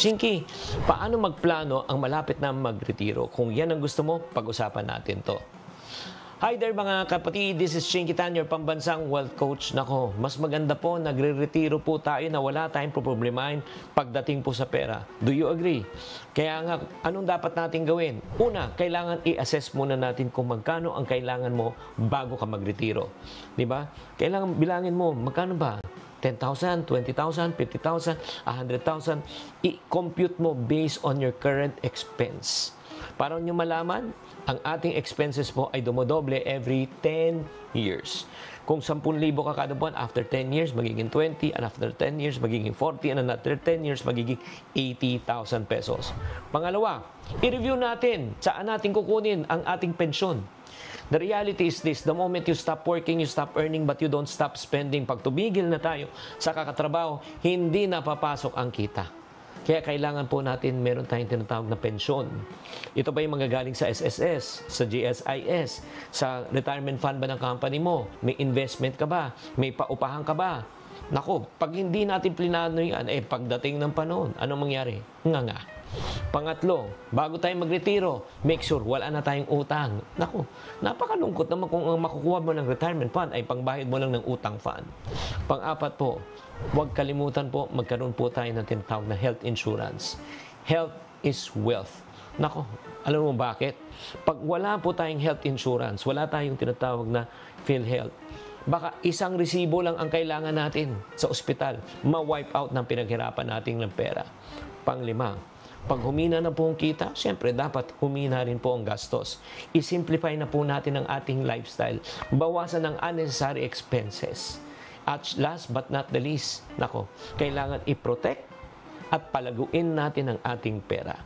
Chinky, paano magplano ang malapit na magretiro? Kung yan ang gusto mo, pag-usapan natin to. Hi there mga kapatid, this is Chinky Tan, your pambansang wealth coach. Nako, mas maganda po, nagre-retiro po tayo na wala tayong problemahin pagdating po sa pera. Do you agree? Kaya nga, anong dapat natin gawin? Una, kailangan i-assess muna natin kung magkano ang kailangan mo bago ka magretiro. Diba? Kailangan bilangin mo, magkano ba? 10,000, 20,000, 50,000, 100,000. I-compute mo based on your current expense. Para nyo malaman, ang ating expenses po ay dumodoble every 10 years. Kung 10,000 ka kada buwan, after 10 years, magiging 20, and after 10 years, magiging 40, and after 10 years, magiging 80,000 pesos. Pangalawa, i-review natin saan natin kukunin ang ating pensyon. The reality is this, the moment you stop working, you stop earning, but you don't stop spending. Pag tumigil na tayo sa kakatrabaho, hindi na papasok ang kita. Kaya kailangan po natin, meron tayong tinatawag na pensyon. Ito ba yung manggagaling sa SSS, sa GSIS, sa retirement fund ba ng company mo? May investment ka ba? May paupahan ka ba? Naku, pag hindi natin plinano yan, pagdating ng panahon, anong mangyari? Nga. Pangatlo, bago tayo magretiro, make sure wala na tayong utang. Naku, napakalungkot naman kung ang makukuha mo ng retirement fund ay pangbahid mo lang ng utang fund. Pang-apat po, huwag kalimutan po, magkaroon po tayo ng tinatawag na health insurance. Health is wealth. Naku, alam mo bakit? Pag wala po tayong health insurance, wala tayong tinatawag na PhilHealth, baka isang resibo lang ang kailangan natin sa ospital, ma-wipe out ng pinaghirapan natin ng pera. Panglima, pag humina na po ang kita, siyempre dapat humina rin po ang gastos. I-simplify na po natin ang ating lifestyle. Bawasan ang unnecessary expenses. At last but not the least, nako, kailangan i-protect at palaguin natin ang ating pera.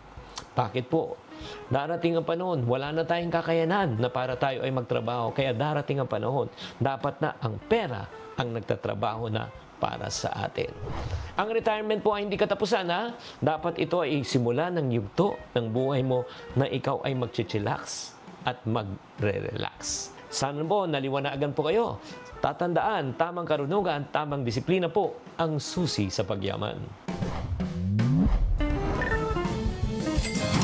Bakit po? Darating ang panahon, wala na tayong kakayanan na para tayo ay magtrabaho. Kaya darating ang panahon, dapat na ang pera ang nagtatrabaho na para sa atin. Ang retirement po ay hindi katapusan, ha? Dapat ito ay simula ng yugto ng buhay mo na ikaw ay mag-chillax at magre-relax. Sana po naliwanagan po kayo. Tatandaan, tamang karunungan, tamang disiplina po ang susi sa pagyaman.